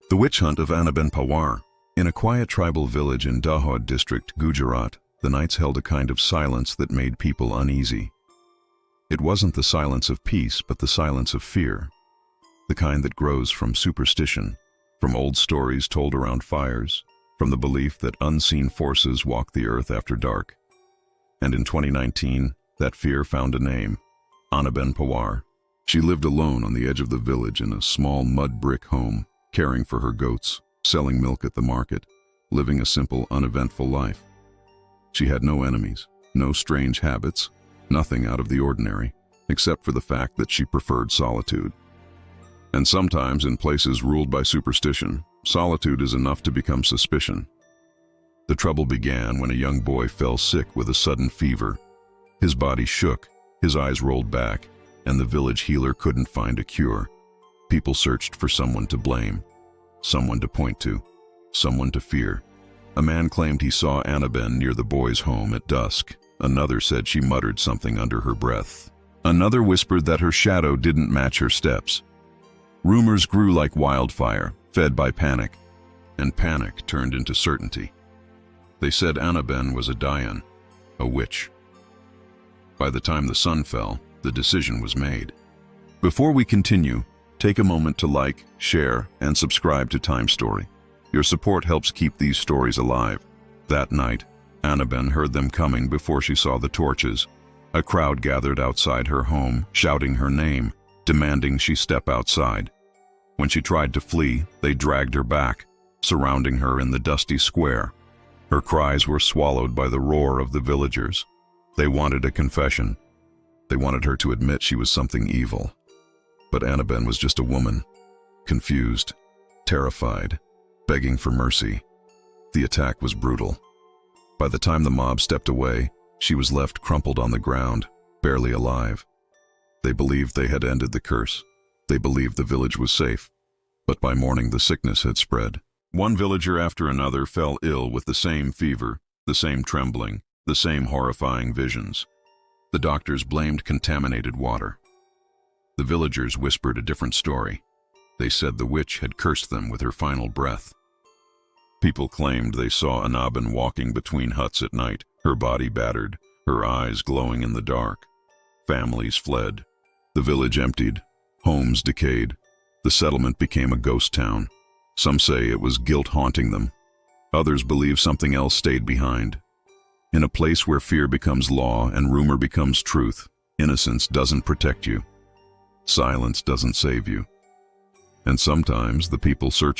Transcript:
The witch hunt of Anaben Pawar. In a quiet tribal village in Dahod district, Gujarat, the nights held a kind of silence that made people uneasy. It wasn't the silence of peace, but the silence of fear. The kind that grows from superstition, from old stories told around fires, from the belief that unseen forces walk the earth after dark. And in 2019, that fear found a name: Anaben Pawar. She lived alone on the edge of the village in a small mud brick home, caring for her goats, selling milk at the market, living a simple, uneventful life. She had no enemies, no strange habits, nothing out of the ordinary, except for the fact that she preferred solitude. And sometimes, in places ruled by superstition, solitude is enough to become suspicion. The trouble began when a young boy fell sick with a sudden fever. His body shook, his eyes rolled back, and the village healer couldn't find a cure. People searched for someone to blame, someone to point to, someone to fear. A man claimed he saw Anaben near the boy's home at dusk. Another said she muttered something under her breath. Another whispered that her shadow didn't match her steps. Rumors grew like wildfire, fed by panic, and panic turned into certainty. They said Anaben was a Dayan, a witch. By the time the sun fell, the decision was made. Before we continue, take a moment to like, share, and subscribe to TimeStory. Your support helps keep these stories alive. That night, Anaben heard them coming before she saw the torches. A crowd gathered outside her home, shouting her name, demanding she step outside. When she tried to flee, they dragged her back, surrounding her in the dusty square. Her cries were swallowed by the roar of the villagers. They wanted a confession. They wanted her to admit she was something evil. But Anaben was just a woman, confused, terrified, begging for mercy. The attack was brutal. By the time the mob stepped away, she was left crumpled on the ground, barely alive. They believed they had ended the curse. They believed the village was safe. But by morning the sickness had spread. One villager after another fell ill with the same fever, the same trembling, the same horrifying visions. The doctors blamed contaminated water. The villagers whispered a different story. They said the witch had cursed them with her final breath. People claimed they saw Anaben walking between huts at night, her body battered, her eyes glowing in the dark. Families fled. The village emptied. Homes decayed. The settlement became a ghost town. Some say it was guilt haunting them. Others believe something else stayed behind. In a place where fear becomes law and rumor becomes truth, innocence doesn't protect you. Silence doesn't save you. And sometimes the people searching